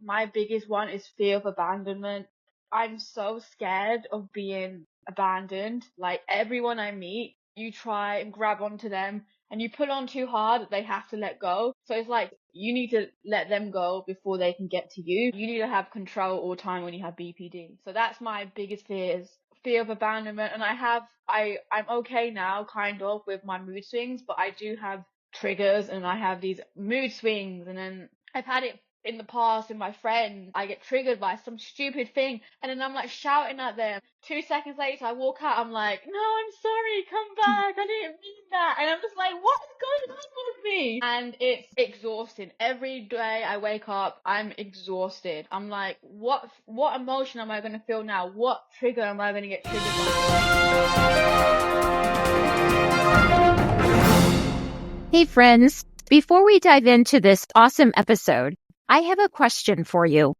my biggest one is fear of abandonment. I'm so scared of being abandoned. Like everyone I meet, you try and grab onto them and you pull on too hard, they have to let go. So it's like you need to let them go before they can get to you. You need to have control all the time when you have BPD. So that's my biggest fear is fear of abandonment. And I'm okay now kind of with my mood swings, but I do have triggers and I have these mood swings, and then I've had it in the past with my friends. I get triggered by some stupid thing and then I'm like shouting at them. 2 seconds later I walk out, I'm like, no, I'm sorry, come back, I didn't mean that. And I'm just like, what is going on with me? And it's exhausting. Every day I wake up, I'm exhausted. I'm like, what emotion am I going to feel now? What trigger am I going to get triggered by? Hey friends, before we dive into this awesome episode, I have a question for you.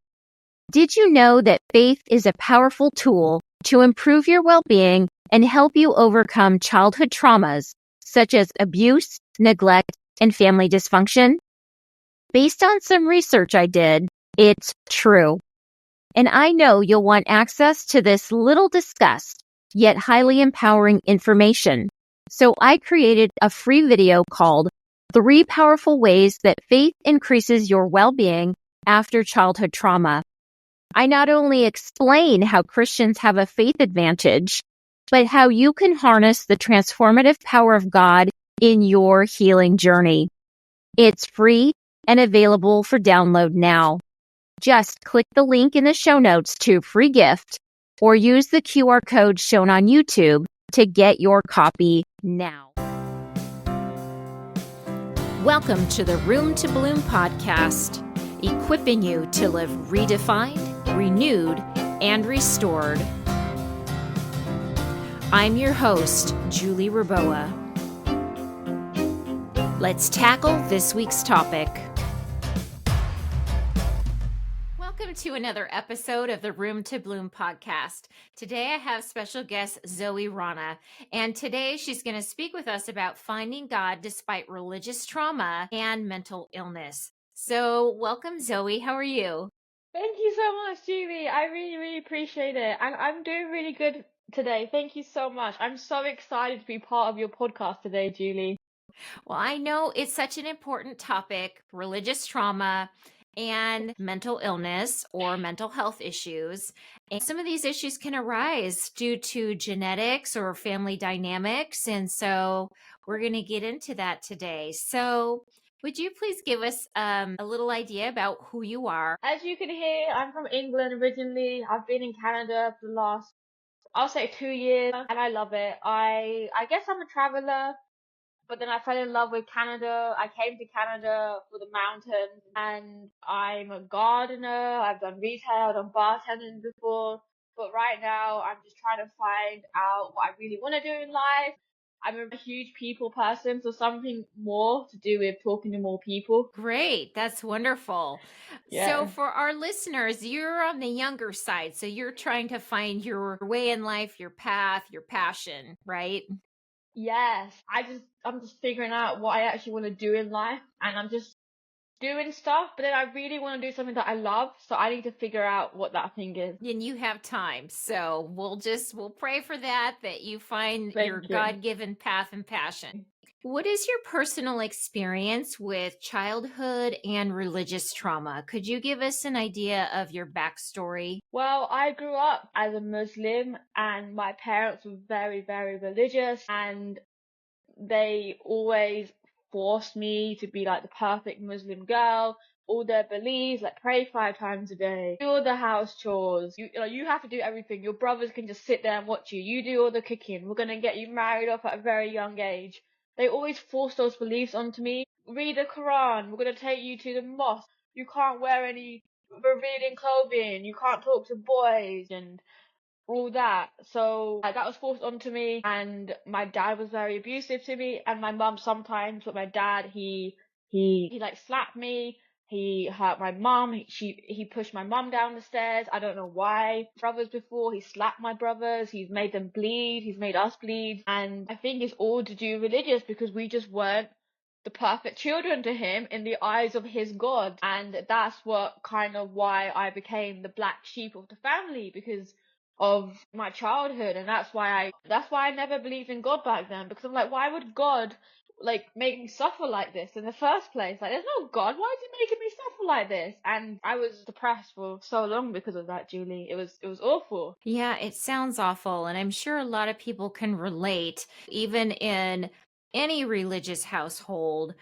Did you know that faith is a powerful tool to improve your well-being and help you overcome childhood traumas such as abuse, neglect, and family dysfunction? Based on some research I did, it's true. And I know you'll want access to this little discussed, yet highly empowering information. So I created a free video called 3 Powerful Ways That Faith Increases Your Well-Being After Childhood Trauma. I not only explain how Christians have a faith advantage, but how you can harness the transformative power of God in your healing journey. It's free and available for download now. Just click the link in the show notes to free gift or use the QR code shown on YouTube to get your copy now. Welcome to the Room to Bloom podcast, equipping you to live redefined, renewed, and restored. I'm your host, Julie Rebboah. Let's tackle this week's topic. Welcome to another episode of the Room to Bloom podcast. Today I have special guest Zoe Rhana, and today she's going to speak with us about finding God despite religious trauma and mental illness. So welcome, Zoe. How are you? Thank you so much, Julie. I really, really appreciate it. I'm doing really good today. Thank you so much. I'm so excited to be part of your podcast today, Julie. Well, I know it's such an important topic, religious trauma and mental illness or mental health issues. And some of these issues can arise due to genetics or family dynamics. And so we're going to get into that today. So would you please give us a little idea about who you are? As you can hear, I'm from England originally. I've been in Canada for the last, I'll say 2 years, and I love it. I guess I'm a traveler. But then I fell in love with Canada. I came to Canada for the mountains, and I'm a gardener. I've done retail, I've done bartending before. But right now, I'm just trying to find out what I really want to do in life. I'm a huge people person, so something more to do with talking to more people. Great. That's wonderful. Yeah. So for our listeners, you're on the younger side. So you're trying to find your way in life, your path, your passion, right? Yes. I'm just figuring out what I actually want to do in life, and I'm just doing stuff, but then I really want to do something that I love, so I need to figure out what that thing is. And you have time, so we'll pray for that you find your you. God-given path and passion. What is your personal experience with childhood and religious trauma? Could you give us an idea of your backstory? Well, I grew up as a Muslim, and my parents were very, very religious, and they always forced me to be like the perfect Muslim girl. All their beliefs, like pray 5 times a day, do all the house chores. You have to do everything. Your brothers can just sit there and watch you. You do all the cooking. We're gonna get you married off at a very young age. They always force those beliefs onto me. Read the Quran. We're gonna take you to the mosque. You can't wear any revealing clothing. You can't talk to boys and all that. So that was forced onto me, and my dad was very abusive to me, and my mum sometimes. But my dad, he like slapped me. He hurt my mum. He pushed my mum down the stairs. I don't know why. Brothers before, he slapped my brothers. He's made them bleed. He's made us bleed. And I think it's all to do religious, because we just weren't the perfect children to him in the eyes of his God. And that's what kind of why I became the black sheep of the family, because of my childhood. And that's why I never believed in God back then, because I'm like, why would God like make me suffer like this in the first place? Like, there's no God. Why is he making me suffer like this? And I was depressed for so long because of that, Julie. It was awful. Yeah, it sounds awful. And I'm sure a lot of people can relate, even in any religious household.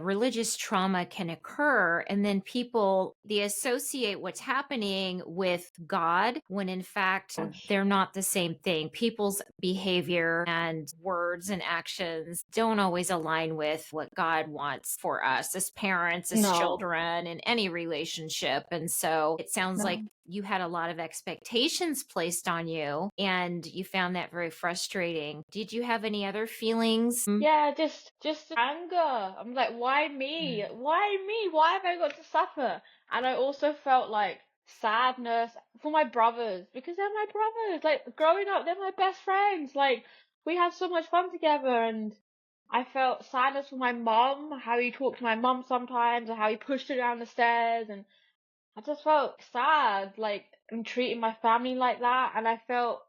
Religious trauma can occur, and then people they associate what's happening with God when in fact they're not the same thing. People's behavior and words and actions don't always align with what God wants for us as parents, as No, children, in any relationship. And so it sounds like no. you had a lot of expectations placed on you and you found that very frustrating. Did you have any other feelings? Yeah, just anger. I'm like, why me? Why me? Why have I got to suffer? And I also felt like sadness for my brothers, because they're my brothers. Like, growing up, they're my best friends. Like, we had so much fun together. And I felt sadness for my mum, how he talked to my mum sometimes, and how he pushed her down the stairs. And I just felt sad, like, and treating my family like that. And I felt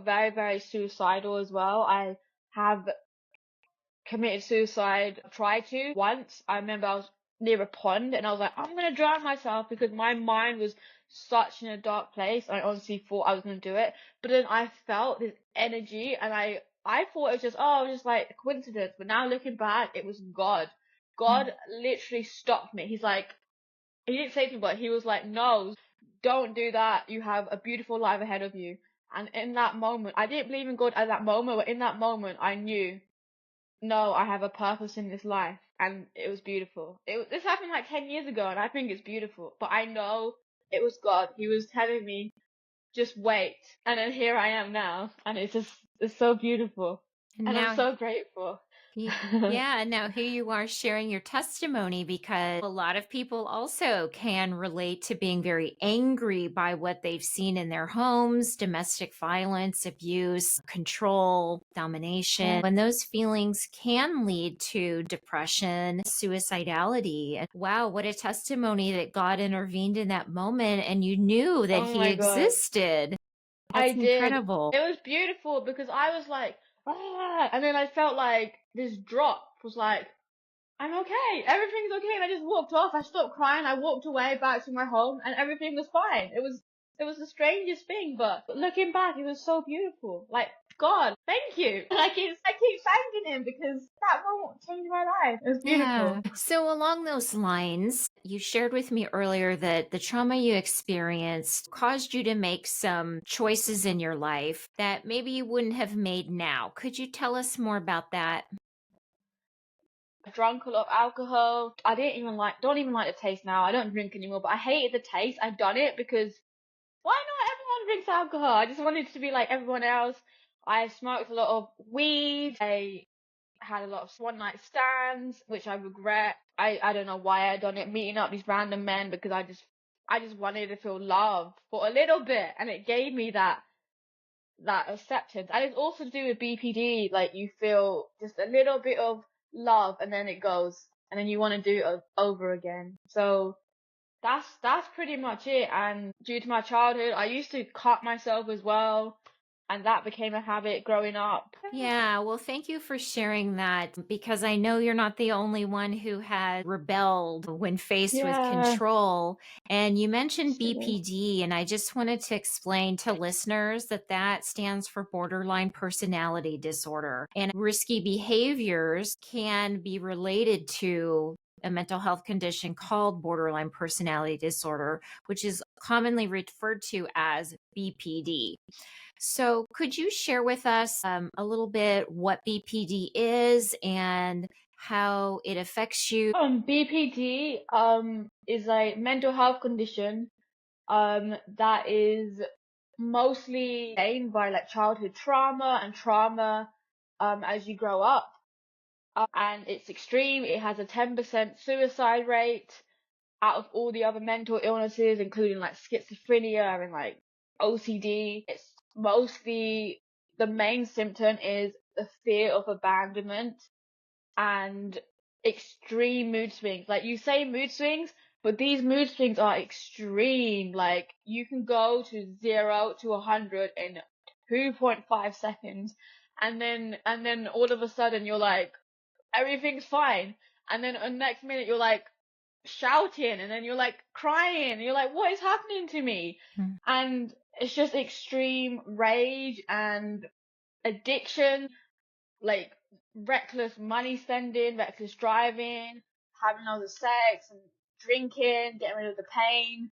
very, very suicidal as well. I have committed suicide, tried to once. I remember I was near a pond and I was like, I'm gonna drown myself, because my mind was such in a dark place. I honestly thought I was gonna do it, but then I felt this energy, and I thought it was just, oh, it was just like a coincidence. But now looking back, it was God. God literally stopped me. He's like, he didn't say to me, but he was like, no, don't do that. You have a beautiful life ahead of you. And in that moment, I didn't believe in God at that moment, but in that moment, I knew, no, I have a purpose in this life, and it was beautiful. This happened like 10 years ago, and I think it's beautiful. But I know it was God. He was telling me, just wait. And then here I am now, and it's so beautiful. And And I'm now so grateful. Yeah, now here you are sharing your testimony because a lot of people also can relate to being very angry by what they've seen in their homes, domestic violence, abuse, control, domination. Yeah. When those feelings can lead to depression, suicidality. And wow, what a testimony that God intervened in that moment and you knew that Oh He my God. existed. I That's did. incredible. It was beautiful because I was like, ah, and then I felt like this drop was like, I'm okay. Everything's okay. And I just walked off. I stopped crying. I walked away back to my home, and everything was fine. It was the strangest thing, but looking back, it was so beautiful. Like, God, thank you. I keep thanking him, because that moment changed my life. It was Yeah. beautiful. So, along those lines, you shared with me earlier that the trauma you experienced caused you to make some choices in your life that maybe you wouldn't have made now. Could you tell us more about that? I drank a lot of alcohol. I don't even like the taste now. I don't drink anymore, but I hated the taste. I'd done it because why not? Everyone drinks alcohol. I just wanted to be like everyone else. I smoked a lot of weed. I had a lot of one night stands, which I regret. I don't know why I done it, meeting up these random men, because I just wanted to feel love for a little bit, and it gave me that acceptance. And it's also to do with BPD, like, you feel just a little bit of love, and then it goes, and then you want to do it over again. So that's pretty much it. And due to my childhood, I used to cut myself as well, and that became a habit growing up. Yeah, well, thank you for sharing that because I know you're not the only one who had rebelled when faced with Yeah. control. And you mentioned Absolutely. BPD, and I just wanted to explain to listeners that that stands for borderline personality disorder. And risky behaviors can be related to a mental health condition called borderline personality disorder, which is commonly referred to as BPD. So, could you share with us a little bit what BPD is and how it affects you? BPD is a mental health condition that is mostly gained by like childhood trauma and trauma as you grow up. And it's extreme. It has a 10% suicide rate out of all the other mental illnesses, including like schizophrenia and like OCD. It's mostly, the main symptom is the fear of abandonment, and extreme mood swings. Like you say mood swings, but these mood swings are extreme. Like you can go to 0 to 100 in 2.5 seconds, and then all of a sudden you're like everything's fine, and then the next minute you're like shouting, and then you're like crying, and you're like, what is happening to me? Mm. And it's just extreme rage and addiction, like reckless money spending, reckless driving, having loads of sex and drinking, getting rid of the pain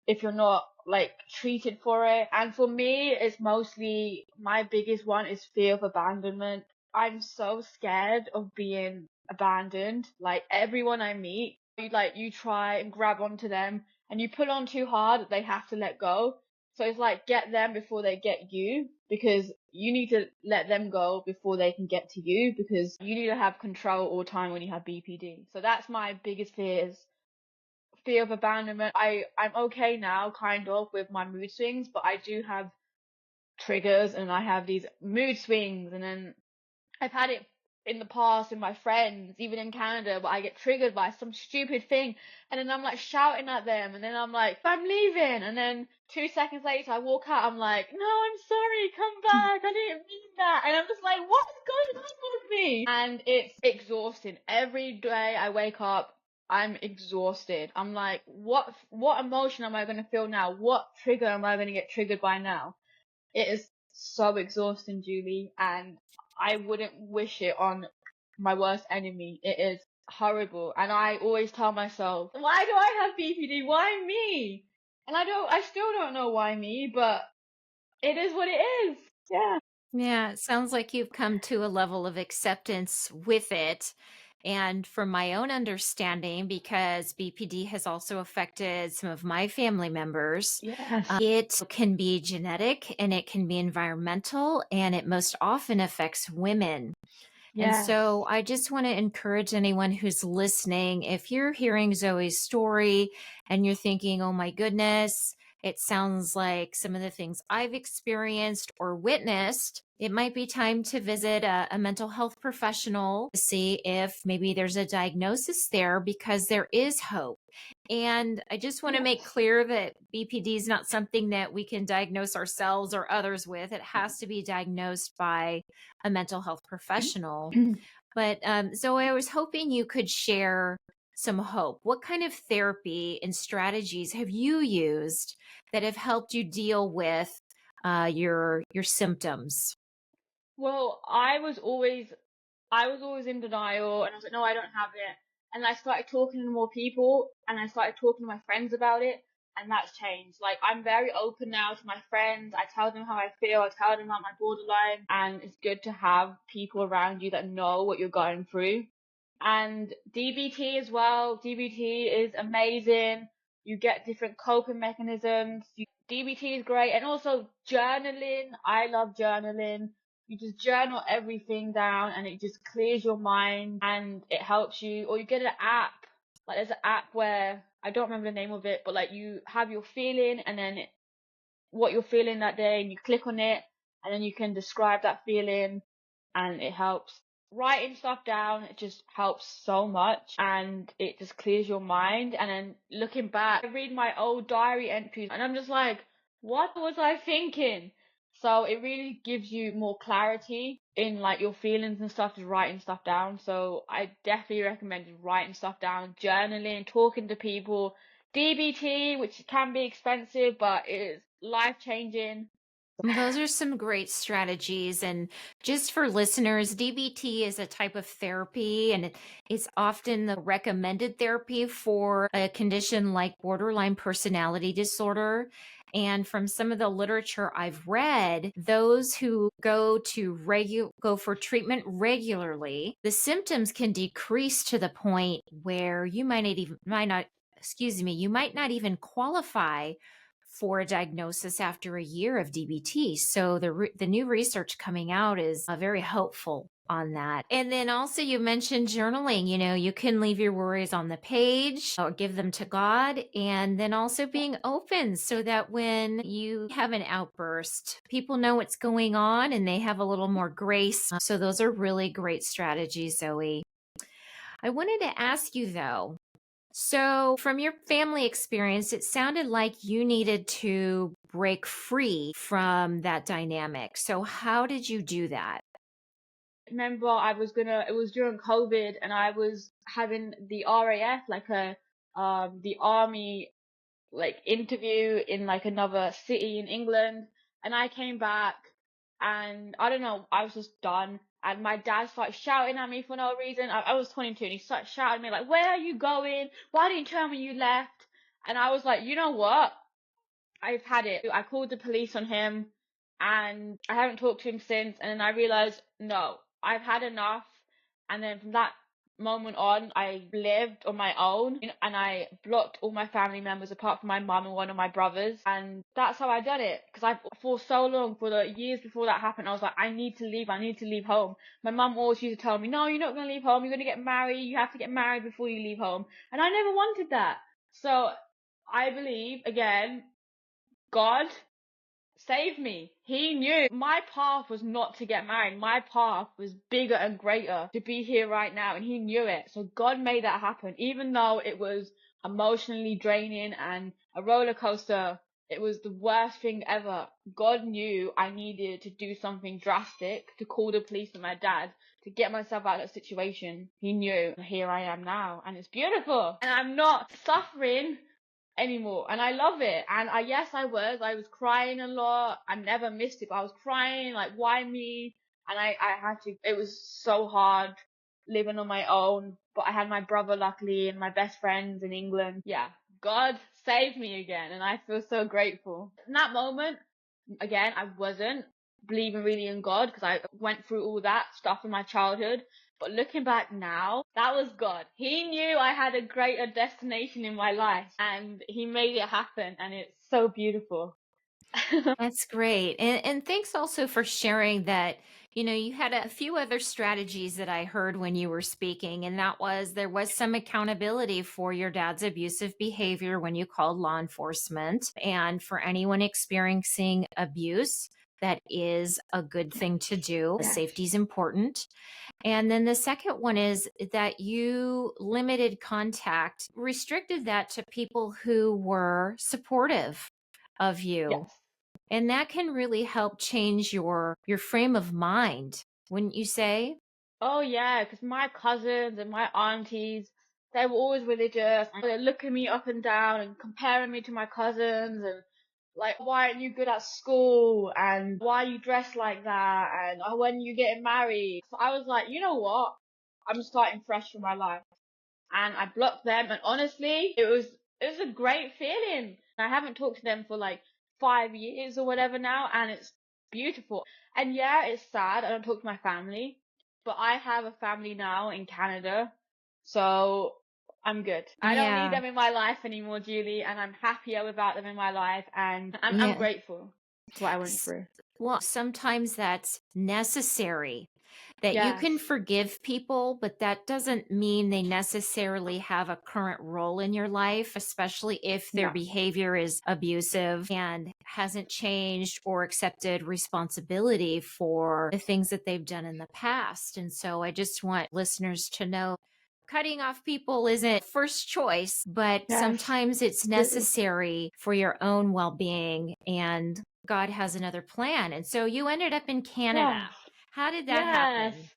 if you're not like treated for it. And for me, it's mostly my biggest one is fear of abandonment. I'm so scared of being abandoned. Like everyone I meet, you try and grab onto them and you pull on too hard, they have to let go. So it's like get them before they get you, because you need to let them go before they can get to you, because you need to have control all the time when you have BPD. So that's my biggest fears, fear of abandonment. I'm okay now, kind of, with my mood swings, but I do have triggers and I have these mood swings, and then I've had it in the past with my friends, even in Canada, where I get triggered by some stupid thing, and then I'm like shouting at them, and then I'm like, I'm leaving, and then 2 seconds later I walk out, I'm like, no, I'm sorry, come back, I didn't mean that, and I'm just like, what's going on with me? And it's exhausting. Every day I wake up, I'm exhausted. I'm like, what emotion am I going to feel now? What trigger am I going to get triggered by now? It is so exhausting, Julie, and I wouldn't wish it on my worst enemy. It is horrible, and I always tell myself, why do I have BPD? Why me? And I still don't know why me, but it is what it is. Yeah. Yeah, it sounds like you've come to a level of acceptance with it. And from my own understanding, because BPD has also affected some of my family members, Yes. it can be genetic and it can be environmental, and it most often affects women. And Yes. so I just want to encourage anyone who's listening, if you're hearing Zoe's story and you're thinking, oh my goodness, it sounds like some of the things I've experienced or witnessed, it might be time to visit a mental health professional to see if maybe there's a diagnosis there, because there is hope. And I just want to make clear that BPD is not something that we can diagnose ourselves or others with. It has to be diagnosed by a mental health professional. But Zoe, I was hoping you could share some hope. What kind of therapy and strategies have you used that have helped you deal with your symptoms? Well, I was always in denial, and I was like, no, I don't have it. And I started talking to more people, and I started talking to my friends about it, and that's changed. Like, I'm very open now to my friends. I tell them how I feel, I tell them about my borderline, and it's good to have people around you that know what you're going through. And DBT as well. DBT is amazing. You get different coping mechanisms. DBT is great. And also journaling. I love journaling. You just journal everything down and it just clears your mind and it helps you. Or you get an app. Like there's an app where I don't remember the name of it, but like you have your feeling and then what you're feeling that day, and you click on it and then you can describe that feeling, and it helps. Writing stuff down, it just helps so much and it just clears your mind. And then looking back, I read my old diary entries and I'm just like, what was I thinking? So it really gives you more clarity in like your feelings and stuff, just writing stuff down. So I definitely recommend writing stuff down, journaling, talking to people. DBT, which can be expensive, but it is life changing. Well, those are some great strategies. And just for listeners, DBT is a type of therapy, and it's often the recommended therapy for a condition like borderline personality disorder. And from some of the literature I've read, those who go for treatment regularly, the symptoms can decrease to the point where you you might not even qualify for a diagnosis after a year of DBT. So the new research coming out is very helpful on that. And then also you mentioned journaling. You can leave your worries on the page or give them to God, and then also being open so that when you have an outburst, people know what's going on and they have a little more grace. So those are really great strategies, Zoe. I wanted to ask you though, so from your family experience, it sounded like you needed to break free from that dynamic. So how did you do that? Remember, it was during COVID, and I was having the RAF, like the army, like interview in like another city in England, and I came back, and I don't know, I was just done. And my dad started shouting at me for no reason. I was 22, and he started shouting at me like, "Where are you going? Why didn't you tell me you left?" And I was like, you know what? I've had it. I called the police on him, and I haven't talked to him since. And then I realized, no, I've had enough. And then from that moment on, I lived on my own, and I blocked all my family members apart from my mum and one of my brothers. And that's how I done it. Because for so long, for the years before that happened, I was like, I need to leave. I need to leave home. My mum always used to tell me, no, you're not going to leave home. You're going to get married. You have to get married before you leave home. And I never wanted that. So I believe, again, God saved me. He knew my path was not to get married. My path was bigger and greater to be here right now, and he knew it. So God made that happen. Even though it was emotionally draining and a roller coaster, it was the worst thing ever. God knew I needed to do something drastic, to call the police and my dad, to get myself out of that situation. He knew. Here I am now, and it's beautiful. And I'm not suffering anymore, and I love it. And I was crying a lot. I never missed it, but I was crying like, why me? And I had to, it was so hard living on my own, but I had my brother luckily and my best friends in England. Yeah, God saved me again, and I feel so grateful. In that moment, again, I wasn't believing really in God, because I went through all that stuff in my childhood. But looking back now, that was God. He knew I had a greater destination in my life, and he made it happen, and it's so beautiful. That's great. And thanks also for sharing that, you had a few other strategies that I heard when you were speaking, and that was there was some accountability for your dad's abusive behavior when you called law enforcement. And for anyone experiencing abuse, that is a good thing to do. Yes. Safety is important. And then the second one is that you limited contact, restricted that to people who were supportive of you. Yes. And that can really help change your frame of mind, wouldn't you say? Oh yeah, because my cousins and my aunties, they were always religious. And they're looking me up and down and comparing me to my cousins, and like, why aren't you good at school? And why you dress like that? And oh, when you getting married? So I was like, you know what? I'm starting fresh for my life. And I blocked them, and honestly, it was a great feeling. I haven't talked to them for like 5 years or whatever now, and it's beautiful. And yeah, it's sad I don't talk to my family, but I have a family now in Canada, so I'm good. I don't need Yeah. them in my life anymore, Julie, and I'm happier without them in my life, and I'm Yeah. grateful to what I went through. Well, sometimes that's necessary, that you Yes. can forgive people, but that doesn't mean they necessarily have a current role in your life, especially if their No. behavior is abusive and hasn't changed or accepted responsibility for the things that they've done in the past. And so I just want listeners to know cutting off people isn't first choice, but Yes. sometimes it's Absolutely. necessary for your own well being, and God has another plan. And so you ended up in Canada. Yes. How did that Yes. happen?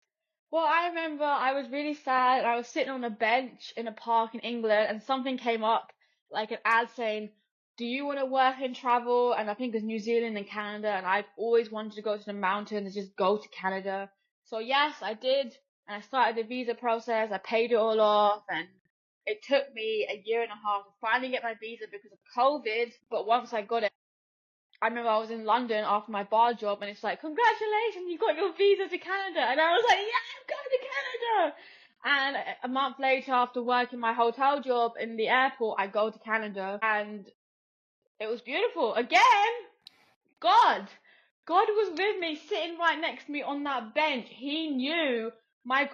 Well, I remember I was really sad. I was sitting on a bench in a park in England, and something came up, like an ad saying, "Do you want to work and travel?" And I think it was New Zealand and Canada, and I've always wanted to go to the mountains and just go to Canada. So yes, I did, and I started the visa process. I paid it all off, and it took me a year and a half to finally get my visa because of COVID. But once I got it, I remember I was in London after my bar job, and it's like, congratulations, you got your visa to Canada. And I was like, yeah, I'm going to Canada. And a month later, after working my hotel job in the airport, I go to Canada, and it was beautiful. Again, God. God was with me, sitting right next to me on that bench. He knew my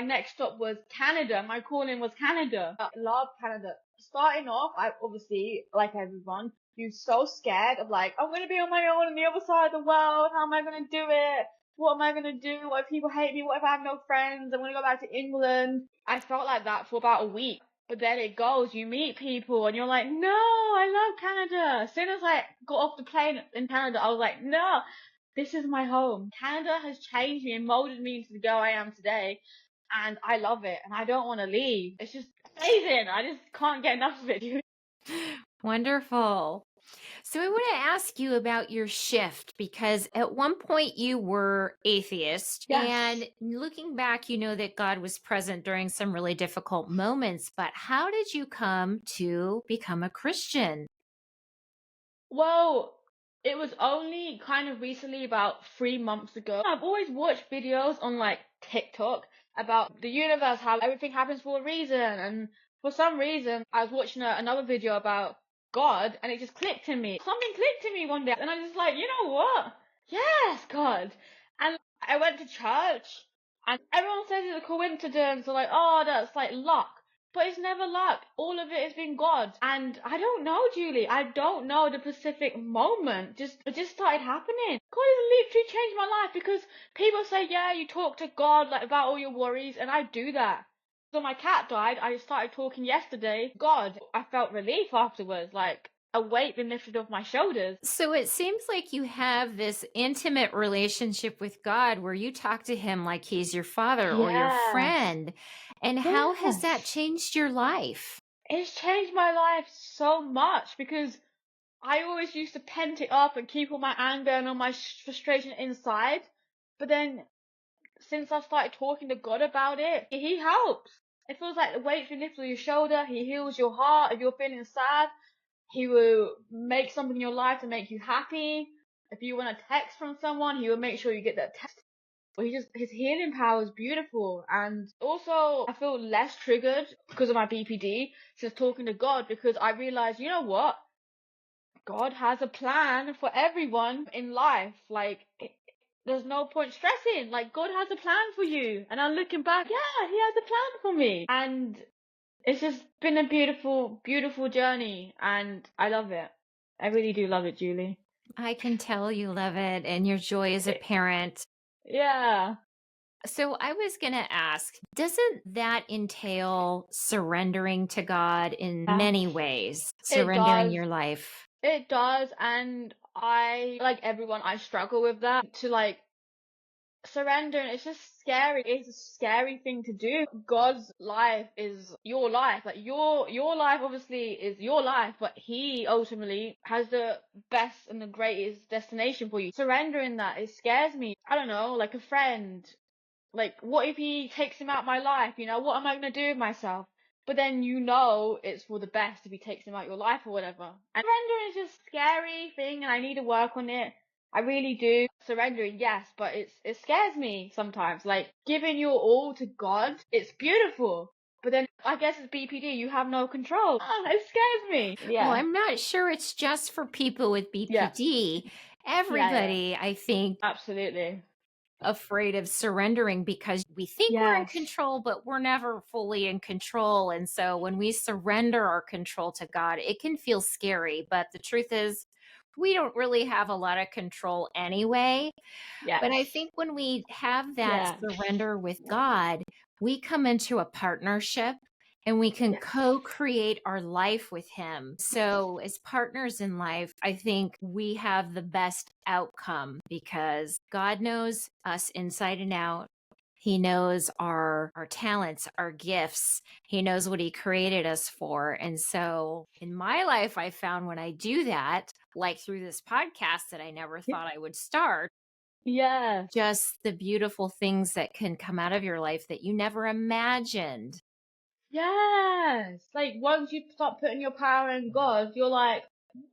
next stop was Canada. My calling was Canada. I love Canada. Starting off, I obviously, like everyone, you're so scared of like, I'm going to be on my own on the other side of the world. How am I going to do it? what am I going to do? What if people hate me? What if I have no friends? I want to go back to England. I felt like that for about a week. But then it goes, you meet people and you're like, no, I love Canada. As soon as I got off the plane in Canada, I was like, no, this is my home. Canada has changed me and molded me into the girl I am today. And I love it. And I don't want to leave. It's just amazing. I just can't get enough of it. Wonderful. So I want to ask you about your shift, because at one point you were atheist, Yes. and looking back, you know that God was present during some really difficult moments, but how did you come to become a Christian? Well, it was only kind of recently, about 3 months ago. I've always watched videos on like TikTok about the universe, how everything happens for a reason. And for some reason, I was watching another video about God and it just clicked in me. Something clicked in me one day and I was just like, you know what? Yes, God. And I went to church and everyone says it's a coincidence or like, oh, that's like luck. But it's never luck. All of it has been God. And I don't know, Julie. I don't know the specific moment. It just started happening. God has literally changed my life because people say, yeah, you talk to God like about all your worries, and I do that. So my cat died. I started talking yesterday. God, I felt relief afterwards, like a weight been lifted off my shoulders. So it seems like you have this intimate relationship with God where you talk to him like he's your father or your Yes. friend. And how has that Yes. changed your life? It's changed my life so much because I always used to pent it up and keep all my anger and all my frustration inside. But then, since I started talking to God about it, He helps. It feels like the weight's been lifted on your shoulder. He heals your heart. If you're feeling sad, He will make something in your life to make you happy. If you want a text from someone, He will make sure you get that text. His healing power is beautiful. And also, I feel less triggered because of my BPD since talking to God, because I realized, you know what? God has a plan for everyone in life. Like, there's no point stressing. Like, God has a plan for you. And I'm looking back, yeah, He has a plan for me. And it's just been a beautiful, beautiful journey. And I love it. I really do love it, Julie. I can tell you love it, and your joy is apparent. Yeah. So I was going to ask, doesn't that entail surrendering to God in many ways, It surrendering does. your life? It does. And I, like everyone, I struggle with that. To like, surrender, and it's just scary. It's a scary thing to do. God's life is your life. Like your life obviously is your life, but He ultimately has the best and the greatest destination for you. Surrendering that, it scares me. I don't know, like a friend. Like, what if He takes him out my life? You know, what am I gonna do with myself? But then you know it's for the best if He takes him out your life or whatever. And surrendering is just a scary thing, and I need to work on it. I really do. Surrendering, yes, but it scares me sometimes. Like, giving your all to God, it's beautiful. But then I guess it's BPD, you have no control. It scares me. Well, Yeah. I'm not sure it's just for people with Yeah. BPD. Yeah, Everybody, I think, absolutely. afraid of surrendering because we think we're in Yes. control, but we're never fully in control. And so when we surrender our control to God, it can feel scary. But the truth is, we don't really have a lot of control anyway. Yes. But I think when we have that Yeah. surrender with God, we come into a partnership and we can Yes. co-create our life with Him. So as partners in life, I think we have the best outcome because God knows us inside and out. He knows our talents, our gifts. He knows what He created us for. And so in my life, I found when I do that, like through this podcast that I never thought I would start, Yes. just the beautiful things that can come out of your life that you never imagined. Yes. Like, once you start putting your power in God, you're like,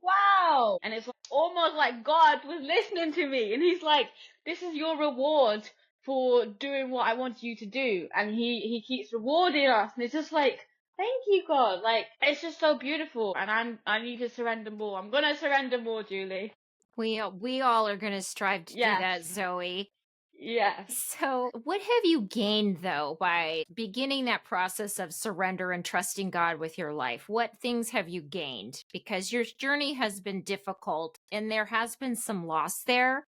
wow. And it's almost like God was listening to me. And He's like, this is your reward for doing what I want you to do. And He keeps rewarding us. And it's just like, thank you, God. Like, it's just so beautiful. And I need to surrender more. I'm going to surrender more, Julie. We all are going to strive to do that, Yes. Zoe. Yes. So, what have you gained though by beginning that process of surrender and trusting God with your life? What things have you gained? Because your journey has been difficult and there has been some loss there.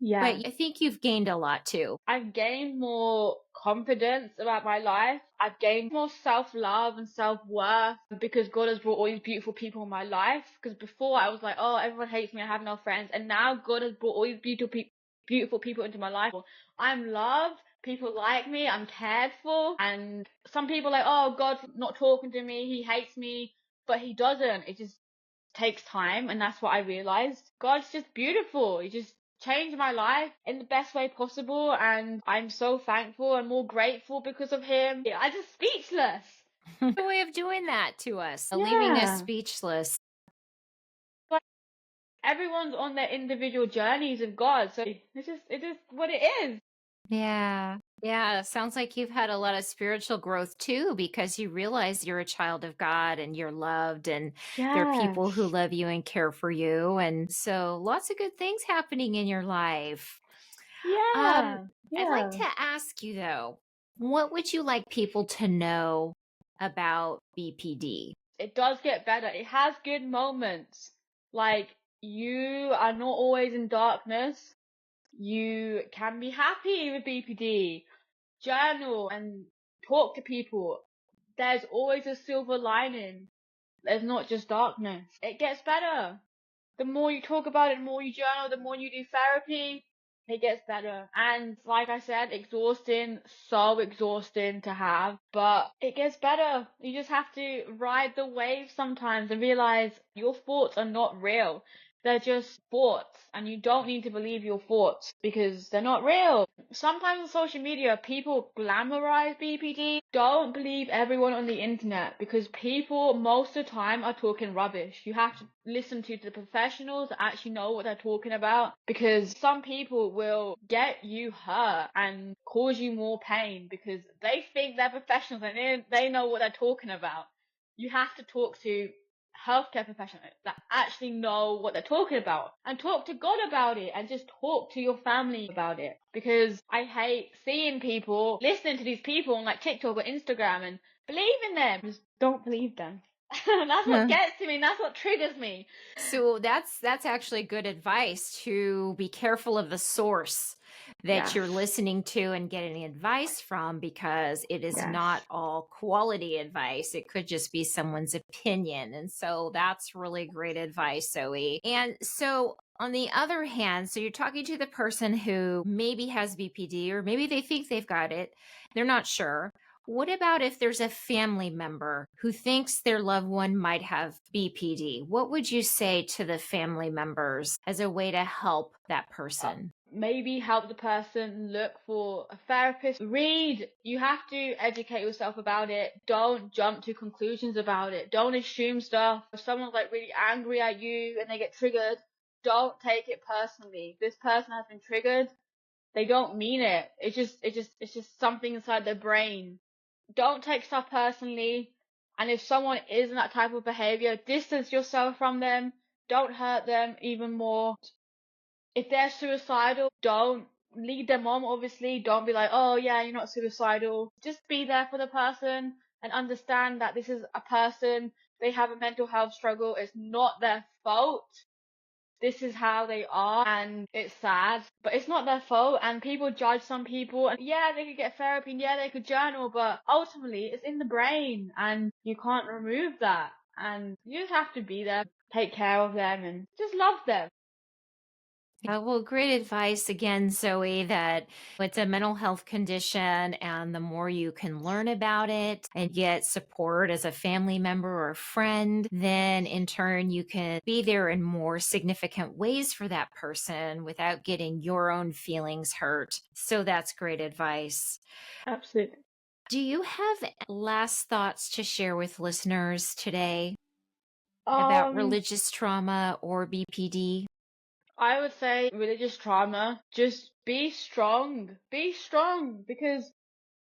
Yeah. But I think you've gained a lot too. I've gained more confidence about my life. I've gained more self-love and self-worth because God has brought all these beautiful people in my life. Because before I was like, oh, everyone hates me, I have no friends. And now God has brought all these beautiful people into my life. I'm loved. People like me. I'm cared for. And some people are like, oh, God's not talking to me. He hates me. But he doesn't. It just takes time, and that's what I realized. God's just beautiful. He just changed my life in the best way possible, and I'm so thankful and more grateful because of him. I'm just speechless. A way of doing that to us, leaving us Yeah. speechless. Like everyone's on their individual journeys of God, so it is what it is. Yeah. Yeah. Sounds like you've had a lot of spiritual growth too, because you realize you're a child of God and you're loved, and there are people who Yes. love you and care for you. And so lots of good things happening in your life. Um, Yeah. I'd like Yeah. to ask you though, what would you like people to know about BPD? It does get better. It has good moments. Like, you are not always in darkness. You can be happy with BPD. Journal and talk to people. There's always a silver lining. There's not just darkness. It gets better. The more you talk about it, the more you journal, the more you do therapy, it gets better. And like I said, exhausting, so exhausting to have, but it gets better. You just have to ride the wave sometimes and realize your thoughts are not real. They're just thoughts, and you don't need to believe your thoughts because they're not real. Sometimes on social media, people glamorize BPD. Don't believe everyone on the internet because people most of the time are talking rubbish. You have to listen to the professionals that actually know what they're talking about, because some people will get you hurt and cause you more pain because they think they're professionals and they know what they're talking about. You have to talk to healthcare professionals that actually know what they're talking about, and talk to God about it, and just talk to your family about it, because I hate seeing people listening to these people on like TikTok or Instagram and believe in them. Just don't believe them. That's what gets to me, and that's what triggers me. So that's actually good advice, to be careful of the source that Yes. you're listening to and getting advice from, because it is Yes. not all quality advice. It could just be someone's opinion. And so that's really great advice, Zoe. And so on the other hand, so you're talking to the person who maybe has BPD, or maybe they think they've got it, they're not sure. What about if there's a family member who thinks their loved one might have BPD? What would you say to the family members as a way to help that person? Maybe help the person look for a therapist. Read. You have to educate yourself about it. Don't jump to conclusions about it. Don't assume stuff. If someone's like really angry at you and they get triggered, don't take it personally. This person has been triggered. They don't mean it. It's just something inside their brain. Don't take stuff personally. And if someone is in that type of behavior, distance yourself from them. Don't hurt them even more. If they're suicidal, don't lead them on, obviously. Don't be like, oh yeah, you're not suicidal. Just be there for the person and understand that this is a person. They have a mental health struggle. It's not their fault. This is how they are, and it's sad, but it's not their fault. And people judge some people, and yeah, they could get therapy, and yeah, they could journal, but ultimately it's in the brain and you can't remove that. And you just have to be there, take care of them, and just love them. Well, great advice again, Zoe, that it's a mental health condition, and the more you can learn about it and get support as a family member or a friend, then in turn you can be there in more significant ways for that person without getting your own feelings hurt. So that's great advice. Absolutely. Do you have last thoughts to share with listeners today about Um, religious trauma or BPD? I would say religious trauma, just be strong. Be strong because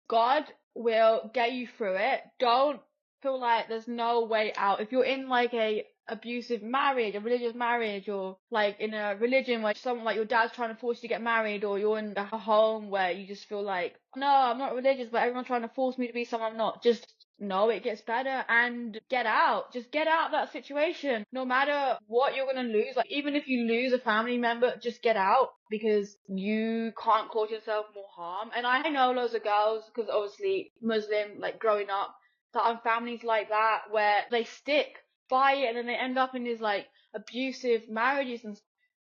God will get you through it. Don't feel like there's no way out. If you're in like a abusive marriage, a religious marriage, or like in a religion where someone like your dad's trying to force you to get married, or you're in a home where you just feel like, no, I'm not religious, but everyone's trying to force me to be someone I'm not. Just no, it gets better, and get out. Just get out of that situation. No matter what you're going to lose, like even if you lose a family member, just get out, because you can't cause yourself more harm. And I know loads of girls, because obviously Muslim, like growing up, that have families like that where they stick by it and then they end up in these like abusive marriages,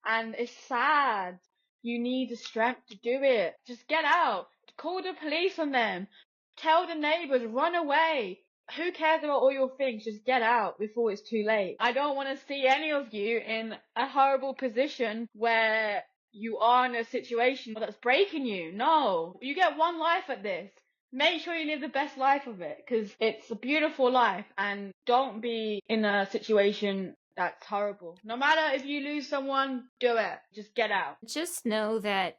and it's sad. You need the strength to do it. Just get out. Call the police on them. Tell the neighbors, run away. Who cares about all your things? Just get out before it's too late. I don't want to see any of you in a horrible position where you are in a situation that's breaking you. No, you get one life at this. Make sure you live the best life of it, because it's a beautiful life, and don't be in a situation that's horrible. No matter if you lose someone, do it. Just get out. Just know that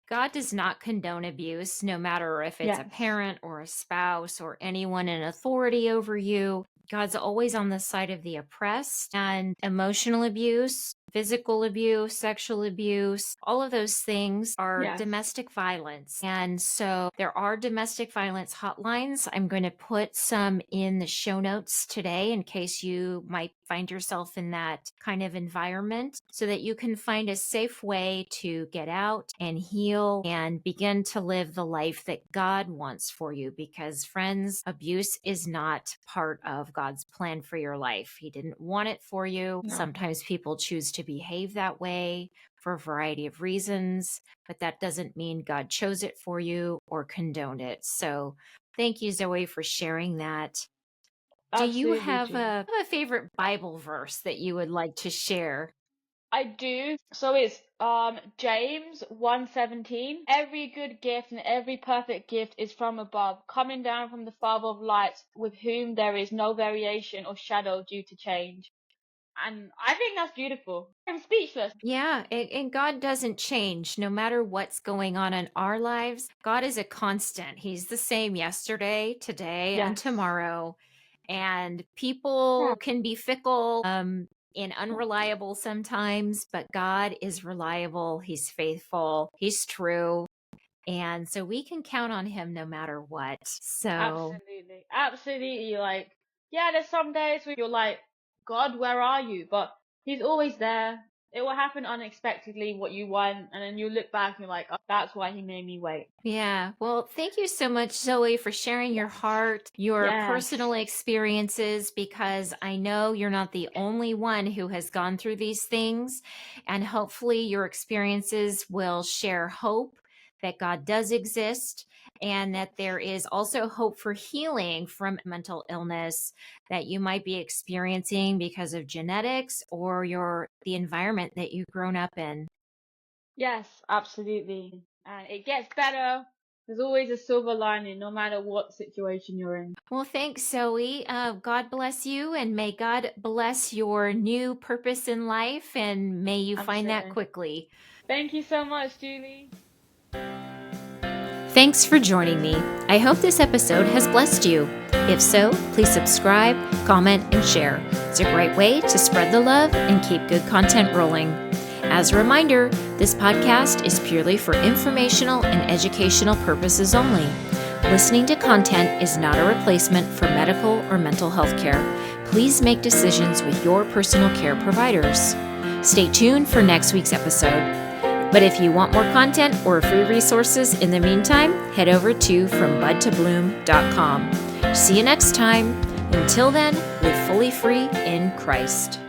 God does not condone abuse, no matter if it's a Yes. parent or a spouse or anyone in authority over you. God's always on the side of the oppressed, and emotional abuse, physical abuse, sexual abuse, all of those things are Yes. domestic violence. And so there are domestic violence hotlines. I'm going to put some in the show notes today in case you might find yourself in that kind of environment, so that you can find a safe way to get out and heal and begin to live the life that God wants for you. Because friends, abuse is not part of God's plan for your life. He didn't want it for you. No. Sometimes people choose to behave that way for a variety of reasons, but that doesn't mean God chose it for you or condoned it. So thank you, Zoe, for sharing that. Do you Absolutely, have Julie. a favorite Bible verse that you would like to share? I do. So it's James 1:17. Every good gift and every perfect gift is from above, coming down from the Father of lights, with whom there is no variation or shadow due to change. And I think that's beautiful. I'm speechless. Yeah, and God doesn't change no matter what's going on in our lives. God is a constant. He's the same yesterday, today, and Yes. tomorrow. And people can be fickle and unreliable sometimes, but God is reliable. He's faithful. He's true. And so we can count on him no matter what. So Absolutely. Absolutely. Like, yeah, there's some days where you're like, God, where are you? But he's always there. It will happen unexpectedly, what you want, and then you look back and you're like, oh, that's why he made me wait. yeah. Well, thank you so much, Zoe, for sharing your heart, your Yes. personal experiences, because I know you're not the only one who has gone through these things. And hopefully your experiences will share hope that God does exist, and that there is also hope for healing from mental illness that you might be experiencing because of genetics or the environment that you've grown up in. Yes, absolutely. And it gets better. There's always a silver lining, no matter what situation you're in. Well, thanks, Zoe. God bless you, and may God bless your new purpose in life, and may you find that Absolutely. quickly. Thank you so much, Julie. Thanks for joining me. I hope this episode has blessed you. If so, please subscribe, comment, and share. It's a great way to spread the love and keep good content rolling. As a reminder, this podcast is purely for informational and educational purposes only. Listening to content is not a replacement for medical or mental health care. Please make decisions with your personal care providers. Stay tuned for next week's episode. But if you want more content or free resources in the meantime, head over to FromBudToBloom.com. See you next time. Until then, live fully free in Christ.